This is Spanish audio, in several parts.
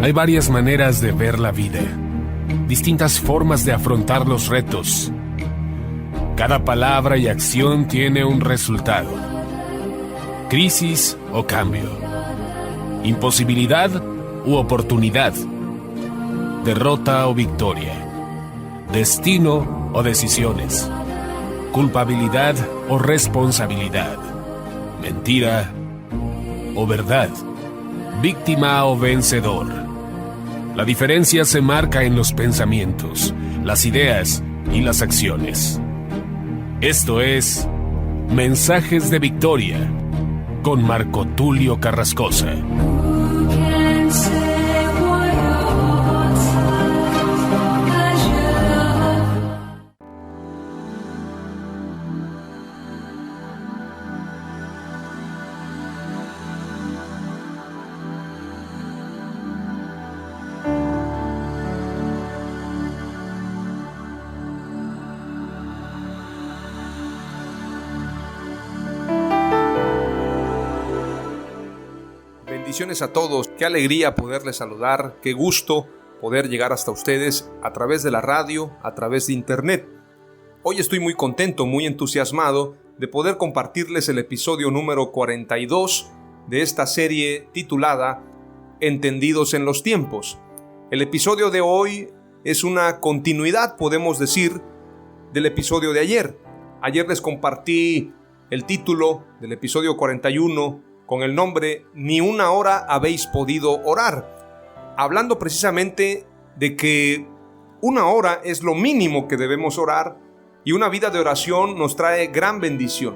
Hay varias maneras de ver la vida, distintas formas de afrontar los retos. Cada palabra y acción tiene un resultado. Crisis o cambio. Imposibilidad u oportunidad. Derrota o victoria. Destino o decisiones. Culpabilidad o responsabilidad. Mentira o verdad. Víctima o vencedor. La diferencia se marca en los pensamientos, las ideas y las acciones. Esto es Mensajes de Victoria con Marco Tulio Carrascosa. Bendiciones a todos, qué alegría poderles saludar, qué gusto poder llegar hasta ustedes a través de la radio, a través de internet. Hoy estoy muy contento, muy entusiasmado de poder compartirles el episodio número 42 de esta serie titulada Entendidos en los tiempos. El episodio de hoy es una continuidad, podemos decir, del episodio de ayer. Ayer les compartí el título del episodio 41 con el nombre Ni una hora habéis podido orar, hablando precisamente de que una hora es lo mínimo que debemos orar y una vida de oración nos trae gran bendición.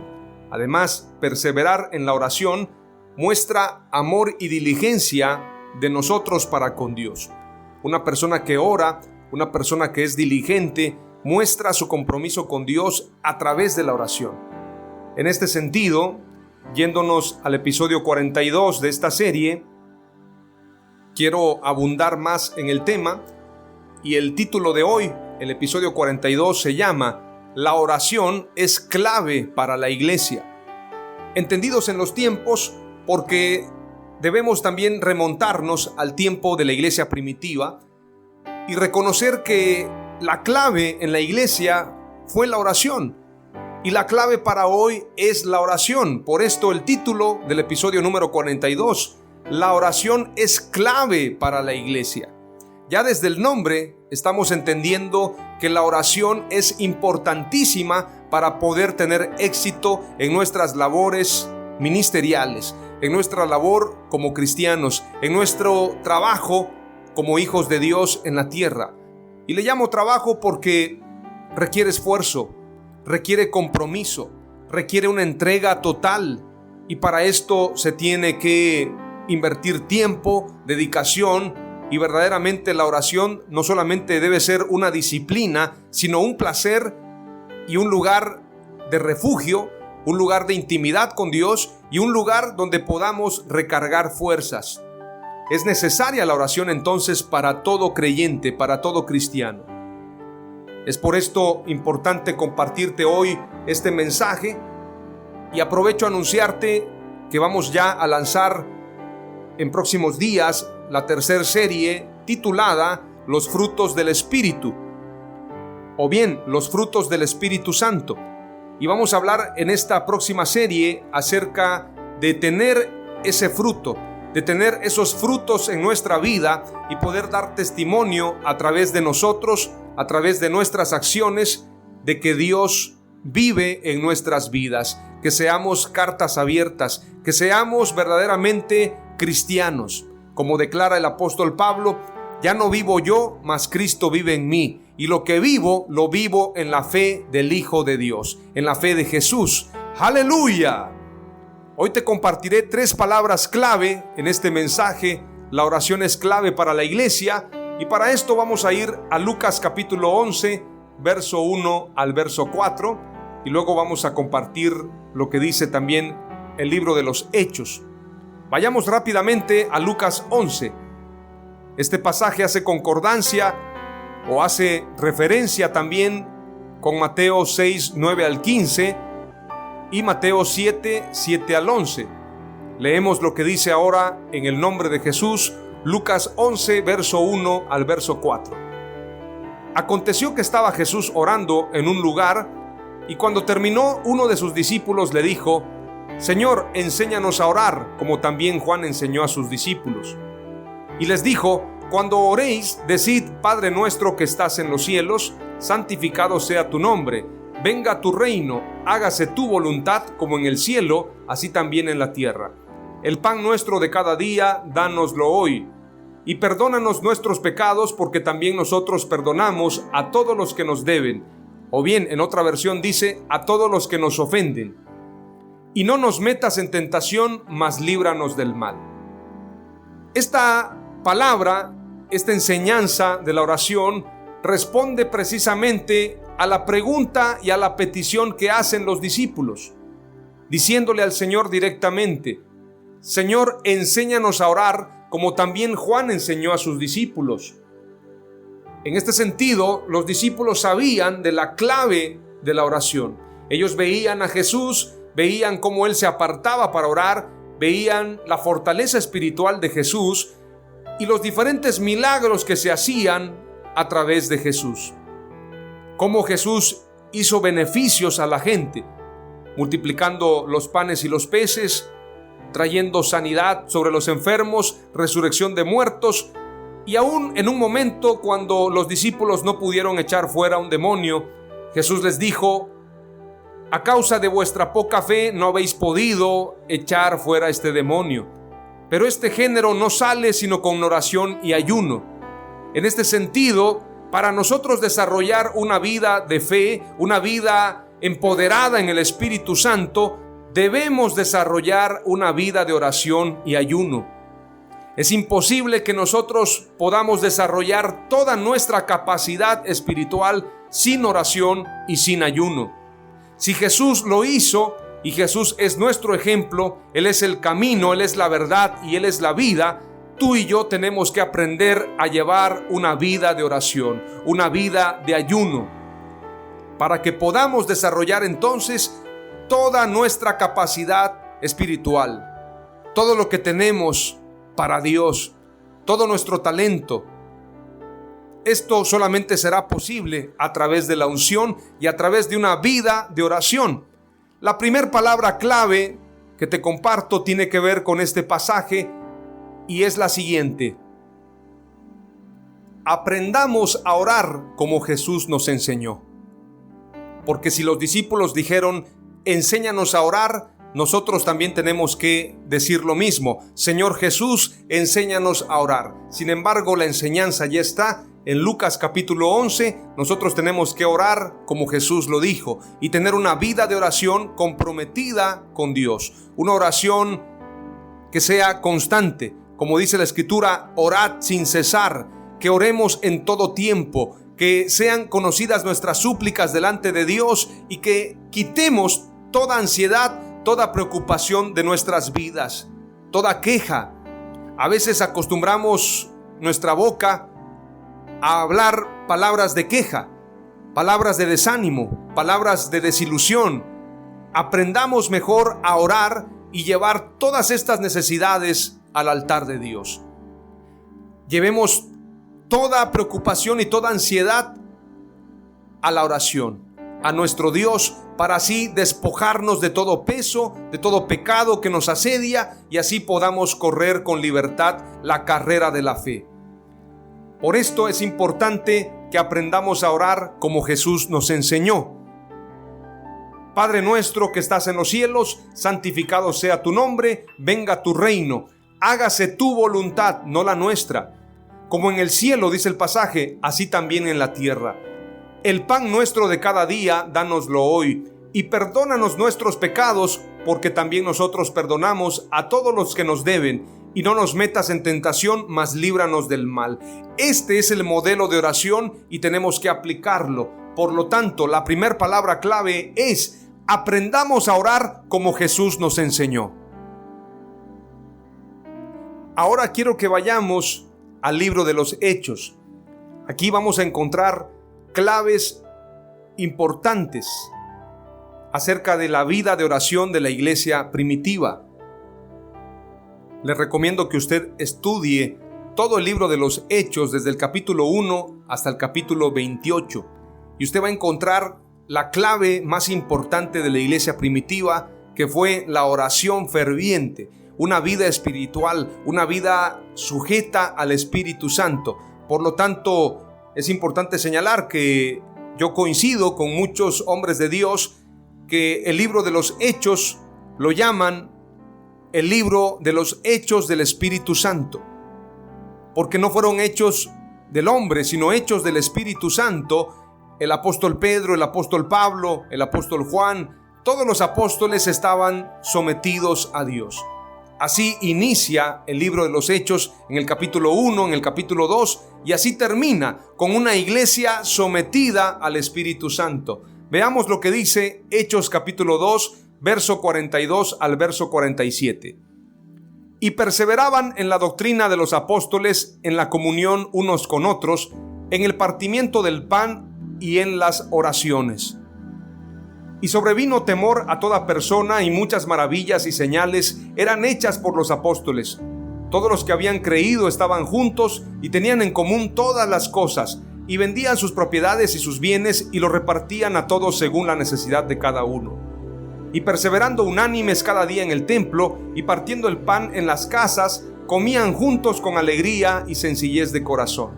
Además, perseverar en la oración muestra amor y diligencia de nosotros para con Dios. Una persona que ora, una persona que es diligente, muestra su compromiso con Dios a través de la oración. En este sentido, yéndonos al episodio 42 de esta serie, quiero abundar más en el tema y el título de hoy, el episodio 42, se llama La oración es clave para la iglesia. Entendidos en los tiempos, porque debemos también remontarnos al tiempo de la iglesia primitiva y reconocer que la clave en la iglesia fue la oración. Y la clave para hoy es la oración. Por esto el título del episodio número 42, la oración es clave para la iglesia. Ya desde el nombre estamos entendiendo que la oración es importantísima para poder tener éxito en nuestras labores ministeriales, en nuestra labor como cristianos, en nuestro trabajo como hijos de Dios en la tierra. Y le llamo trabajo porque requiere esfuerzo, requiere compromiso, requiere una entrega total, y para esto se tiene que invertir tiempo, dedicación, y verdaderamente la oración no solamente debe ser una disciplina, sino un placer y un lugar de refugio, un lugar de intimidad con Dios y un lugar donde podamos recargar fuerzas. Es necesaria la oración entonces para todo creyente, para todo cristiano. Es por esto importante compartirte hoy este mensaje y aprovecho a anunciarte que vamos ya a lanzar en próximos días la tercera serie titulada Los frutos del Espíritu, o bien Los frutos del Espíritu Santo. Y vamos a hablar en esta próxima serie acerca de tener ese fruto, de tener esos frutos en nuestra vida y poder dar testimonio a través de nosotros, a través de nuestras acciones, de que Dios vive en nuestras vidas, que seamos cartas abiertas, que seamos verdaderamente cristianos. Como declara el apóstol Pablo, ya no vivo yo, mas Cristo vive en mí, y lo que vivo, lo vivo en la fe del Hijo de Dios, en la fe de Jesús. ¡Aleluya! Hoy te compartiré 3 palabras clave en este mensaje. La oración es clave para la iglesia, y para esto vamos a ir a Lucas capítulo 11, verso 1 al verso 4, y luego vamos a compartir lo que dice también el libro de los Hechos. Vayamos rápidamente a Lucas 11. Este pasaje hace concordancia o hace referencia también con Mateo 6, 9 al 15 y Mateo 7, 7 al 11. Leemos lo que dice ahora en el nombre de Jesús. Lucas 11, verso 1 al verso 4. Aconteció que estaba Jesús orando en un lugar, y cuando terminó, uno de sus discípulos le dijo: Señor, enséñanos a orar, como también Juan enseñó a sus discípulos. Y les dijo: Cuando oréis, decid: Padre nuestro que estás en los cielos, santificado sea tu nombre. Venga tu reino, hágase tu voluntad como en el cielo, así también en la tierra. El pan nuestro de cada día, dánoslo hoy. Y perdónanos nuestros pecados, porque también nosotros perdonamos a todos los que nos deben. O bien, en otra versión dice: a todos los que nos ofenden. Y no nos metas en tentación, mas líbranos del mal. Esta palabra, esta enseñanza de la oración, responde precisamente a la pregunta y a la petición que hacen los discípulos, diciéndole al Señor directamente: Señor, enséñanos a orar, como también Juan enseñó a sus discípulos. En este sentido, los discípulos sabían de la clave de la oración. Ellos veían a Jesús, veían cómo Él se apartaba para orar, veían la fortaleza espiritual de Jesús y los diferentes milagros que se hacían a través de Jesús. Cómo Jesús hizo beneficios a la gente, multiplicando los panes y los peces, trayendo sanidad sobre los enfermos, resurrección de muertos, y aún en un momento cuando los discípulos no pudieron echar fuera un demonio, Jesús les dijo: a causa de vuestra poca fe no habéis podido echar fuera este demonio. Pero este género no sale sino con oración y ayuno. En este sentido, para nosotros desarrollar una vida de fe, una vida empoderada en el Espíritu Santo, debemos desarrollar una vida de oración y ayuno. Es imposible que nosotros podamos desarrollar toda nuestra capacidad espiritual sin oración y sin ayuno. Si Jesús lo hizo, y Jesús es nuestro ejemplo, Él es el camino, Él es la verdad y Él es la vida, tú y yo tenemos que aprender a llevar una vida de oración, una vida de ayuno, para que podamos desarrollar entonces toda nuestra capacidad espiritual, todo lo que tenemos para Dios, todo nuestro talento. Esto solamente será posible a través de la unción y a través de una vida de oración. La primera palabra clave que te comparto tiene que ver con este pasaje y es la siguiente: aprendamos a orar como Jesús nos enseñó. Porque si los discípulos dijeron: enséñanos a orar, nosotros también tenemos que decir lo mismo: Señor Jesús, enséñanos a orar. Sin embargo, la enseñanza ya está. En Lucas capítulo 11, nosotros tenemos que orar como Jesús lo dijo y tener una vida de oración comprometida con Dios. Una oración que sea constante. Como dice la Escritura, orad sin cesar, que oremos en todo tiempo, que sean conocidas nuestras súplicas delante de Dios y que quitemos toda ansiedad, toda preocupación de nuestras vidas, toda queja. A veces acostumbramos nuestra boca a hablar palabras de queja, palabras de desánimo, palabras de desilusión. Aprendamos mejor a orar y llevar todas estas necesidades al altar de Dios. Llevemos toda preocupación y toda ansiedad a la oración, a nuestro Dios, para así despojarnos de todo peso, de todo pecado que nos asedia y así podamos correr con libertad la carrera de la fe. Por esto es importante que aprendamos a orar como Jesús nos enseñó. Padre nuestro que estás en los cielos, santificado sea tu nombre, venga tu reino, hágase tu voluntad, no la nuestra. Como en el cielo, dice el pasaje, así también en la tierra. El pan nuestro de cada día, dánoslo hoy, y perdónanos nuestros pecados, porque también nosotros perdonamos a todos los que nos deben, y no nos metas en tentación, mas líbranos del mal. Este es el modelo de oración y tenemos que aplicarlo. Por lo tanto, la primera palabra clave es: aprendamos a orar como Jesús nos enseñó. Ahora quiero que vayamos al libro de los Hechos. Aquí vamos a encontrar claves importantes acerca de la vida de oración de la iglesia primitiva. Les recomiendo que usted estudie todo el libro de los Hechos, desde el capítulo 1 hasta el capítulo 28. Y usted va a encontrar la clave más importante de la iglesia primitiva, que fue la oración ferviente, una vida espiritual, una vida sujeta al Espíritu Santo. Por lo tanto, es importante señalar que yo coincido con muchos hombres de Dios que el libro de los Hechos lo llaman el libro de los hechos del Espíritu Santo, porque no fueron hechos del hombre, sino hechos del Espíritu Santo. El apóstol Pedro, el apóstol Pablo, el apóstol Juan, todos los apóstoles estaban sometidos a Dios. Así inicia el libro de los Hechos en el capítulo 1, en el capítulo 2, y así termina con una iglesia sometida al Espíritu Santo. Veamos lo que dice Hechos capítulo 2, verso 42 al verso 47. Y perseveraban en la doctrina de los apóstoles, en la comunión unos con otros, en el partimiento del pan y en las oraciones. Y sobrevino temor a toda persona, y muchas maravillas y señales eran hechas por los apóstoles. Todos los que habían creído estaban juntos y tenían en común todas las cosas, y vendían sus propiedades y sus bienes y los repartían a todos según la necesidad de cada uno. Y perseverando unánimes cada día en el templo y partiendo el pan en las casas, comían juntos con alegría y sencillez de corazón,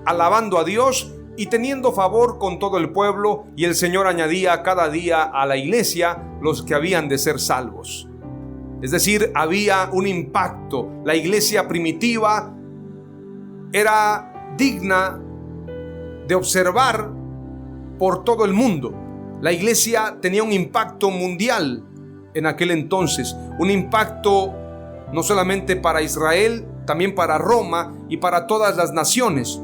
alabando a Dios y teniendo favor con todo el pueblo, y el Señor añadía cada día a la iglesia los que habían de ser salvos. Es decir, había un impacto. La iglesia primitiva era digna de observar por todo el mundo. La iglesia tenía un impacto mundial en aquel entonces, un impacto no solamente para Israel, también para Roma y para todas las naciones,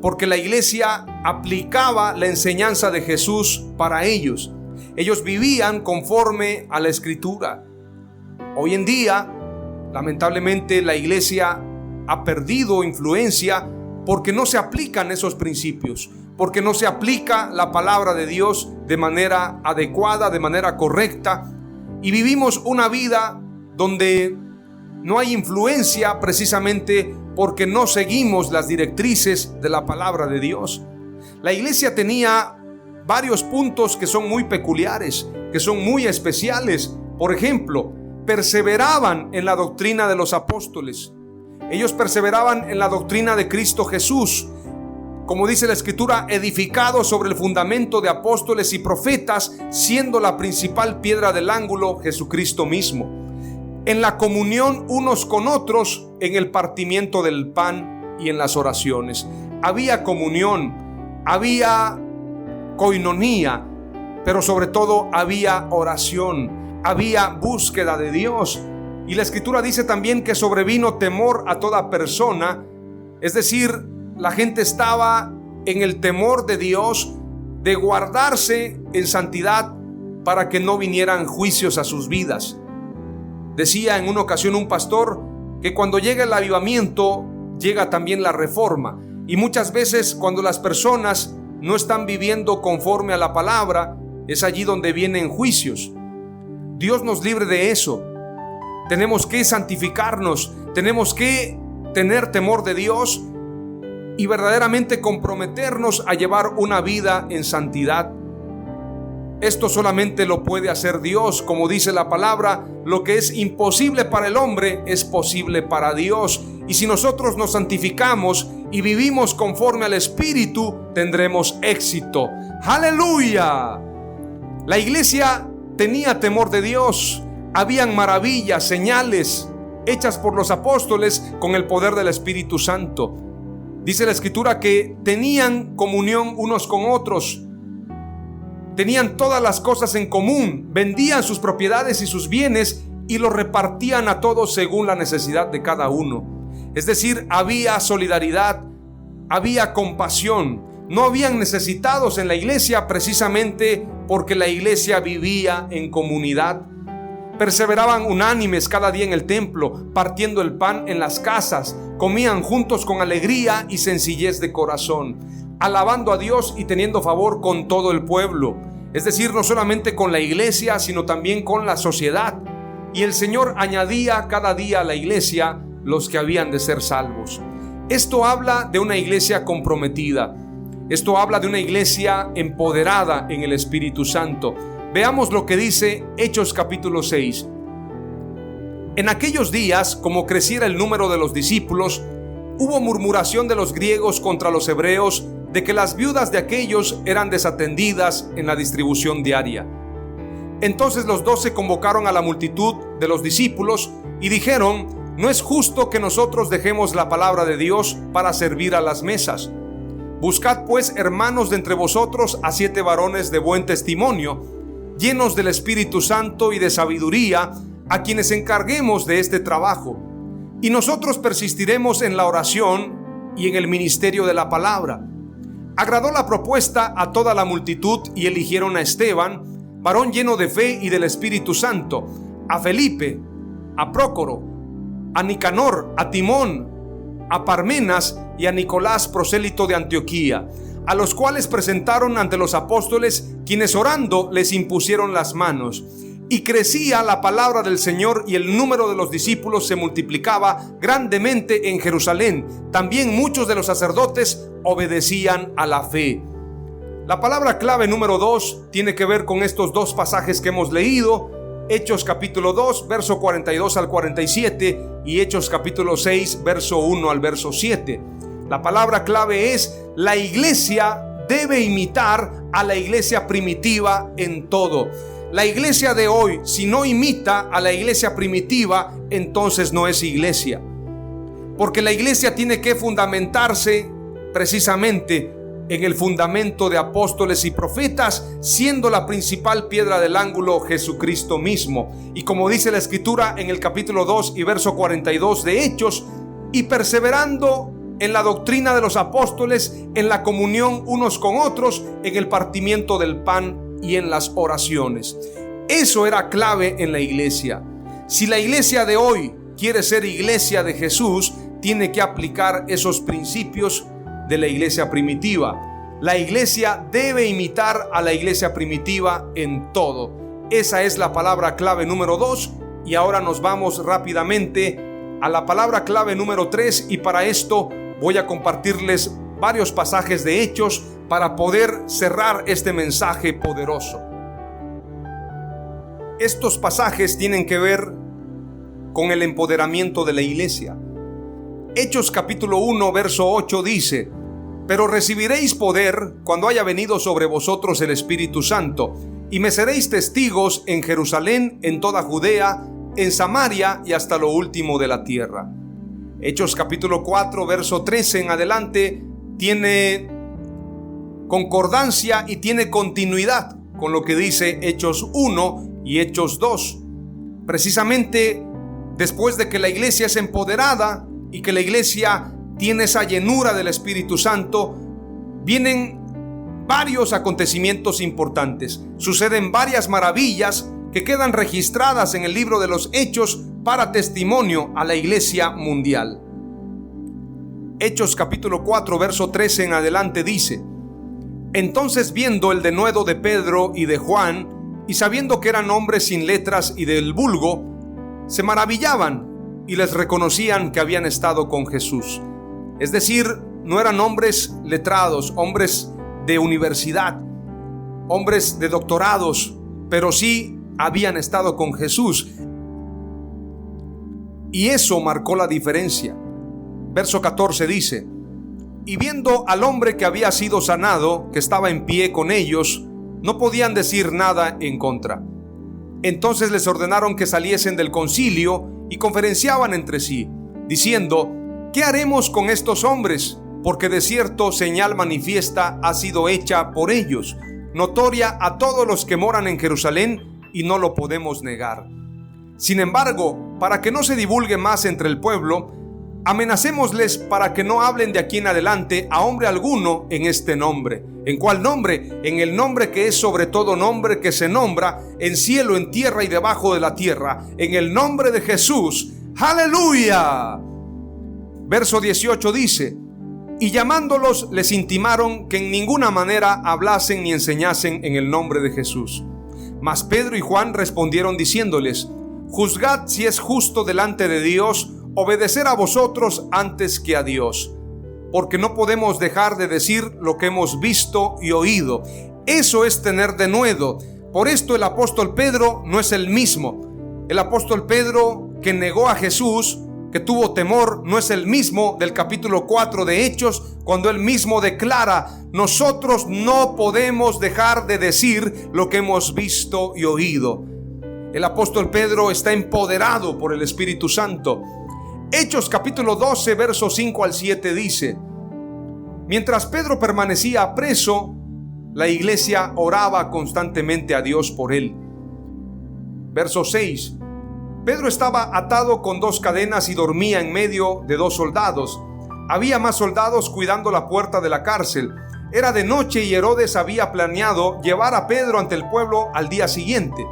porque la iglesia aplicaba la enseñanza de Jesús para ellos. Ellos vivían conforme a la Escritura. Hoy en día, lamentablemente, la iglesia ha perdido influencia porque no se aplican esos principios, porque no se aplica la palabra de Dios de manera adecuada, de manera correcta, y vivimos una vida donde no hay influencia precisamente porque no seguimos las directrices de la palabra de Dios. La iglesia tenía varios puntos que son muy peculiares, que son muy especiales. Por ejemplo, perseveraban en la doctrina de los apóstoles. Ellos perseveraban en la doctrina de Cristo Jesús. Como dice la Escritura, edificado sobre el fundamento de apóstoles y profetas, siendo la principal piedra del ángulo Jesucristo mismo. En la comunión unos con otros, en el partimiento del pan y en las oraciones. Había comunión, había coinonía, pero sobre todo había oración, había búsqueda de Dios. Y la Escritura dice también que sobrevino temor a toda persona, es decir, la gente estaba en el temor de Dios, de guardarse en santidad para que no vinieran juicios a sus vidas. Decía en una ocasión un pastor que cuando llega el avivamiento, llega también la reforma. Y muchas veces cuando las personas no están viviendo conforme a la palabra, es allí donde vienen juicios. Dios nos libre de eso. Tenemos que santificarnos, tenemos que tener temor de Dios y verdaderamente comprometernos a llevar una vida en santidad. Esto solamente lo puede hacer Dios. Como dice la palabra, lo que es imposible para el hombre es posible para Dios. Y si nosotros nos santificamos y vivimos conforme al Espíritu, tendremos éxito. ¡Aleluya! La iglesia tenía temor de Dios. Habían maravillas, señales hechas por los apóstoles con el poder del Espíritu Santo. Dice la Escritura que tenían comunión unos con otros. Tenían todas las cosas en común, vendían sus propiedades y sus bienes y los repartían a todos según la necesidad de cada uno. Es decir, había solidaridad, había compasión. No habían necesitados en la iglesia precisamente porque la iglesia vivía en comunidad. Perseveraban unánimes cada día en el templo, partiendo el pan en las casas, comían juntos con alegría y sencillez de corazón, alabando a Dios y teniendo favor con todo el pueblo. Es decir, no solamente con la iglesia, sino también con la sociedad. Y el Señor añadía cada día a la iglesia los que habían de ser salvos. Esto habla de una iglesia comprometida. Esto habla de una iglesia empoderada en el Espíritu Santo. Veamos lo que dice Hechos capítulo 6. En aquellos días, como creciera el número de los discípulos, hubo murmuración de los griegos contra los hebreos de que las viudas de aquellos eran desatendidas en la distribución diaria. Entonces los 12 convocaron a la multitud de los discípulos y dijeron: no es justo que nosotros dejemos la palabra de Dios para servir a las mesas. Buscad pues, hermanos, de entre vosotros a 7 varones de buen testimonio, llenos del Espíritu Santo y de sabiduría, a quienes encarguemos de este trabajo. Y nosotros persistiremos en la oración y en el ministerio de la palabra. Agradó la propuesta a toda la multitud y eligieron a Esteban, varón lleno de fe y del Espíritu Santo, a Felipe, a Prócoro, a Nicanor, a Timón, a Parmenas y a Nicolás, prosélito de Antioquía, a los cuales presentaron ante los apóstoles, quienes orando les impusieron las manos. Y crecía la palabra del Señor, y el número de los discípulos se multiplicaba grandemente en Jerusalén. También muchos de los sacerdotes obedecían a la fe. La palabra clave número 2 tiene que ver con estos dos pasajes que hemos leído: Hechos capítulo 2, verso 42 al 47, y Hechos capítulo 6, verso 1 al verso 7. La palabra clave es: la iglesia debe imitar a la iglesia primitiva en todo. La iglesia de hoy, si no imita a la iglesia primitiva, entonces no es iglesia. Porque la iglesia tiene que fundamentarse precisamente en el fundamento de apóstoles y profetas, siendo la principal piedra del ángulo Jesucristo mismo. Y como dice la Escritura en el capítulo 2 y verso 42 de Hechos: y perseverando en la doctrina de los apóstoles, en la comunión unos con otros, en el partimiento del pan y en las oraciones. Eso era clave en la iglesia. Si la iglesia de hoy quiere ser iglesia de Jesús, tiene que aplicar esos principios de la iglesia primitiva. La iglesia debe imitar a la iglesia primitiva en todo. Esa es la palabra clave número 2. Y ahora nos vamos rápidamente a la palabra clave número 3, y para esto voy a compartirles varios pasajes de Hechos para poder cerrar este mensaje poderoso. Estos pasajes tienen que ver con el empoderamiento de la iglesia. Hechos capítulo 1, verso 8 dice: pero recibiréis poder cuando haya venido sobre vosotros el Espíritu Santo, y me seréis testigos en Jerusalén, en toda Judea, en Samaria y hasta lo último de la tierra. Hechos capítulo 4, verso 13 en adelante tiene concordancia y tiene continuidad con lo que dice Hechos 1 y Hechos 2. Precisamente después de que la iglesia es empoderada y que la iglesia tiene esa llenura del Espíritu Santo, vienen varios acontecimientos importantes. Suceden varias maravillas que quedan registradas en el libro de los Hechos para testimonio a la iglesia mundial. Hechos capítulo 4, verso 13 en adelante dice: entonces, viendo el denuedo de Pedro y de Juan, y sabiendo que eran hombres sin letras y del vulgo, se maravillaban y les reconocían que habían estado con Jesús. Es decir, no eran hombres letrados, hombres de universidad, hombres de doctorados, pero sí habían estado con Jesús. Y eso marcó la diferencia. Verso 14 dice: y viendo al hombre que había sido sanado, que estaba en pie con ellos, no podían decir nada en contra. Entonces les ordenaron que saliesen del concilio y conferenciaban entre sí, diciendo: ¿qué haremos con estos hombres? Porque de cierto señal manifiesta ha sido hecha por ellos, notoria a todos los que moran en Jerusalén, y no lo podemos negar. Sin embargo, para que no se divulgue más entre el pueblo, amenacémosles para que no hablen de aquí en adelante a hombre alguno en este nombre. ¿En cuál nombre? En el nombre que es sobre todo nombre, que se nombra en cielo, en tierra y debajo de la tierra, en el nombre de Jesús. ¡Aleluya! Verso 18 dice: y llamándolos les intimaron que en ninguna manera hablasen ni enseñasen en el nombre de Jesús. Mas Pedro y Juan respondieron diciéndoles: juzgad si es justo delante de Dios obedecer a vosotros antes que a Dios. porque no podemos dejar de decir lo que hemos visto y oído. Eso es tener denuedo. Por esto el apóstol Pedro no es el mismo. El apóstol Pedro, que negó a Jesús, que tuvo temor, no es el mismo del capítulo 4 de Hechos, cuando él mismo declara: nosotros no podemos dejar de decir lo que hemos visto y oído. El apóstol Pedro está empoderado por el Espíritu Santo. Hechos capítulo 12, versos 5 al 7 dice: mientras Pedro permanecía preso, la iglesia oraba constantemente a Dios por él. Verso 6: Pedro estaba atado con 2 cadenas y dormía en medio de 2 soldados. Había más soldados cuidando la puerta de la cárcel. Era de noche y Herodes había planeado llevar a Pedro ante el pueblo al día siguiente.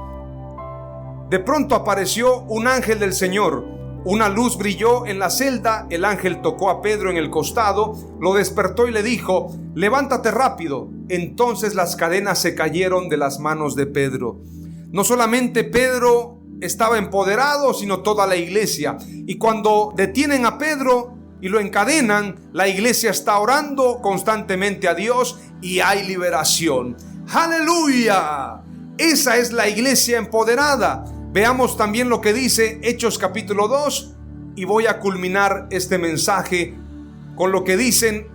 De pronto apareció un ángel del Señor. Una luz brilló en la celda. El ángel tocó a Pedro en el costado, lo despertó y le dijo: levántate rápido. Entonces las cadenas se cayeron de las manos de Pedro. No solamente Pedro estaba empoderado, sino toda la iglesia. Y cuando detienen a Pedro y lo encadenan, la iglesia está orando constantemente a Dios y hay liberación. ¡Aleluya! Esa es la iglesia empoderada. Veamos también lo que dice Hechos capítulo 2 y voy a culminar este mensaje con lo que dicen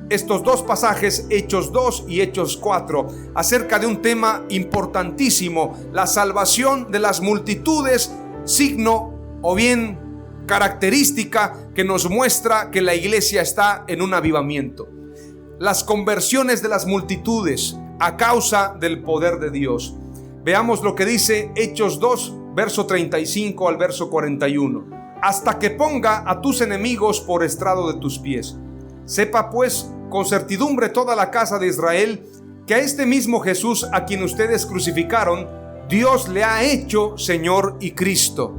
estos 2 pasajes, Hechos 2 y Hechos 4, acerca de un tema importantísimo: la salvación de las multitudes, signo o bien característica que nos muestra que la iglesia está en un avivamiento. Las conversiones de las multitudes a causa del poder de Dios. Veamos lo que dice Hechos 2, verso 35 al verso 41. Hasta que ponga a tus enemigos por estrado de tus pies. Sepa pues con certidumbre toda la casa de Israel que a este mismo Jesús, a quien ustedes crucificaron, Dios le ha hecho Señor y Cristo.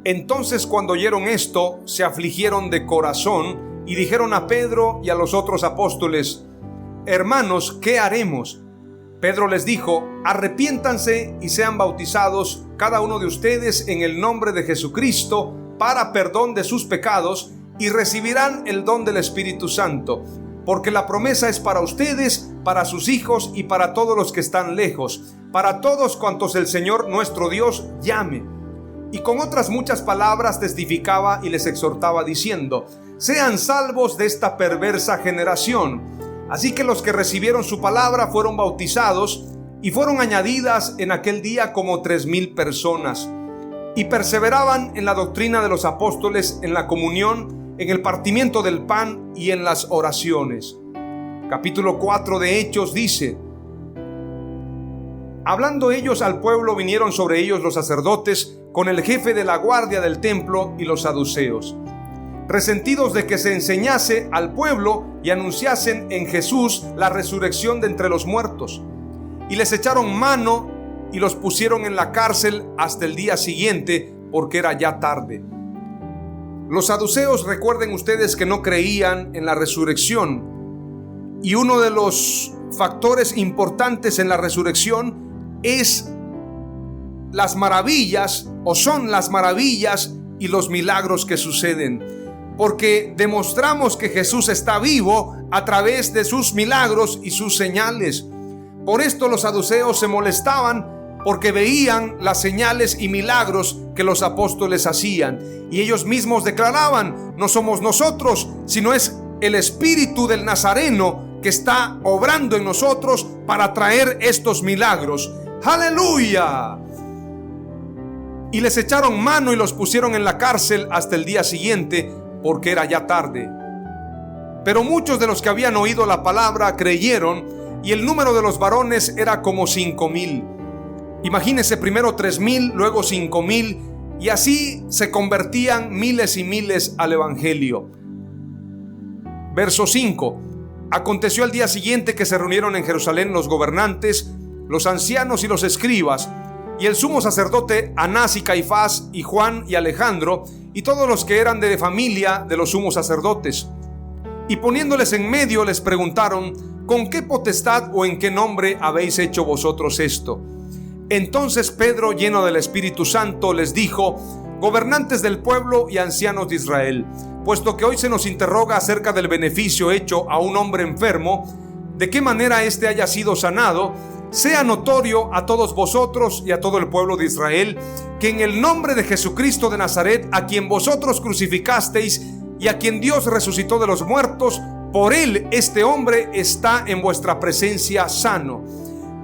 Entonces, cuando oyeron esto, se afligieron de corazón y dijeron a Pedro y a los otros apóstoles: hermanos, ¿qué haremos? Pedro les dijo: arrepiéntanse y sean bautizados cada uno de ustedes en el nombre de Jesucristo para perdón de sus pecados, y recibirán el don del Espíritu Santo, porque la promesa es para ustedes, para sus hijos y para todos los que están lejos, para todos cuantos el Señor nuestro Dios llame. Y con otras muchas palabras testificaba y les exhortaba diciendo: sean salvos de esta perversa generación. Así que los que recibieron su palabra fueron bautizados, y fueron añadidas en aquel día como 3,000 personas. Y perseveraban en la doctrina de los apóstoles, en la comunión, en el partimiento del pan y en las oraciones. Capítulo 4 de Hechos dice: hablando ellos al pueblo, vinieron sobre ellos los sacerdotes con el jefe de la guardia del templo y los saduceos, resentidos de que se enseñase al pueblo y anunciasen en Jesús la resurrección de entre los muertos. Y les echaron mano y los pusieron en la cárcel hasta el día siguiente, porque era ya tarde. Los saduceos, recuerden ustedes que no creían en la resurrección. Y uno de los factores importantes en la resurrección es las maravillas, o son las maravillas y los milagros que suceden. Porque demostramos que Jesús está vivo a través de sus milagros y sus señales. Por esto los saduceos se molestaban, porque veían las señales y milagros que los apóstoles hacían. Y ellos mismos declaraban: no somos nosotros, sino es el Espíritu del Nazareno que está obrando en nosotros para traer estos milagros. ¡Aleluya! Y les echaron mano y los pusieron en la cárcel hasta el día siguiente, porque era ya tarde. Pero muchos de los que habían oído la palabra creyeron, y el número de los varones era como 5,000. Imagínense, primero 3,000, luego 5,000, y así se convertían miles y miles al evangelio. Verso 5: aconteció al día siguiente que se reunieron en Jerusalén los gobernantes, los ancianos y los escribas, y el sumo sacerdote Anás y Caifás y Juan y Alejandro, y todos los que eran de familia de los sumos sacerdotes. Y poniéndoles en medio les preguntaron: ¿con qué potestad o en qué nombre habéis hecho vosotros esto? Entonces Pedro, lleno del Espíritu Santo, les dijo: gobernantes del pueblo y ancianos de Israel, puesto que hoy se nos interroga acerca del beneficio hecho a un hombre enfermo, de qué manera éste haya sido sanado, sea notorio a todos vosotros y a todo el pueblo de Israel, que en el nombre de Jesucristo de Nazaret, a quien vosotros crucificasteis y a quien Dios resucitó de los muertos, por él este hombre está en vuestra presencia sano.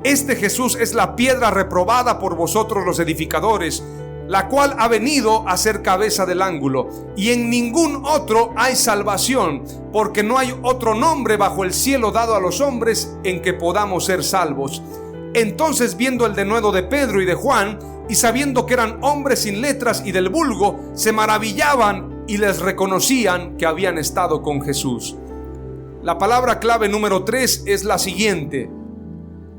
Este Jesús es la piedra reprobada por vosotros los edificadores, la cual ha venido a ser cabeza del ángulo, y en ningún otro hay salvación, porque no hay otro nombre bajo el cielo dado a los hombres en que podamos ser salvos. Entonces, viendo el denuedo de Pedro y de Juan, y sabiendo que eran hombres sin letras y del vulgo, se maravillaban y les reconocían que habían estado con Jesús. La palabra clave número 3 es la siguiente: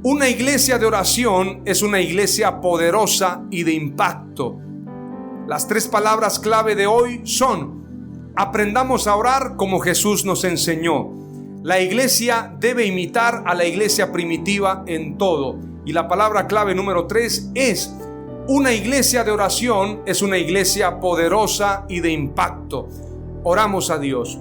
una iglesia de oración es una iglesia poderosa y de impacto. Las 3 palabras clave de hoy son: aprendamos a orar como Jesús nos enseñó. La iglesia debe imitar a la iglesia primitiva en todo. Y la palabra clave número 3 es: una iglesia de oración es una iglesia poderosa y de impacto. Oramos a Dios.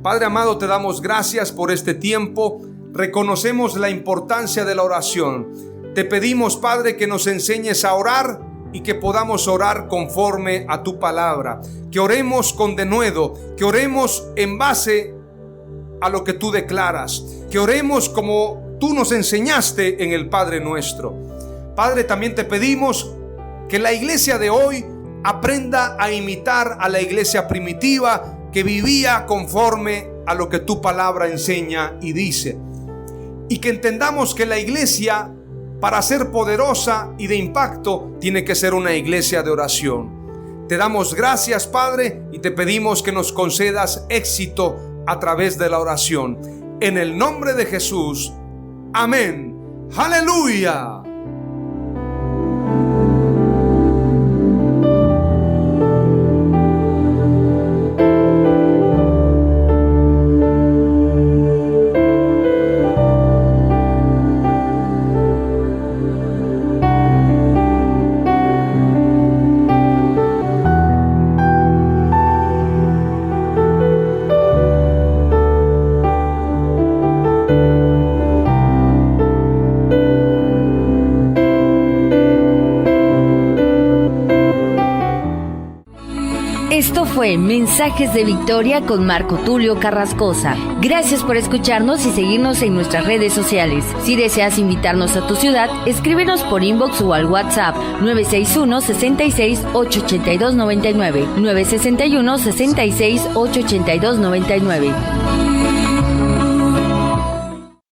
Padre amado, te damos gracias por este tiempo. Reconocemos la importancia de la oración. Te pedimos, Padre, que nos enseñes a orar y que podamos orar conforme a tu palabra. Que oremos con denuedo, que oremos en base a lo que tú declaras, que oremos como tú nos enseñaste en el Padre Nuestro. Padre, también te pedimos que la iglesia de hoy aprenda a imitar a la iglesia primitiva que vivía conforme a lo que tu palabra enseña y dice. Y que entendamos que la iglesia, para ser poderosa y de impacto, tiene que ser una iglesia de oración. Te damos gracias, Padre, y te pedimos que nos concedas éxito a través de la oración. En el nombre de Jesús. Amén. ¡Aleluya! Esto fue Mensajes de Victoria con Marco Tulio Carrascosa. Gracias por escucharnos y seguirnos en nuestras redes sociales. Si deseas invitarnos a tu ciudad, escríbenos por inbox o al WhatsApp 961-66-882-99, 961-66-882-99.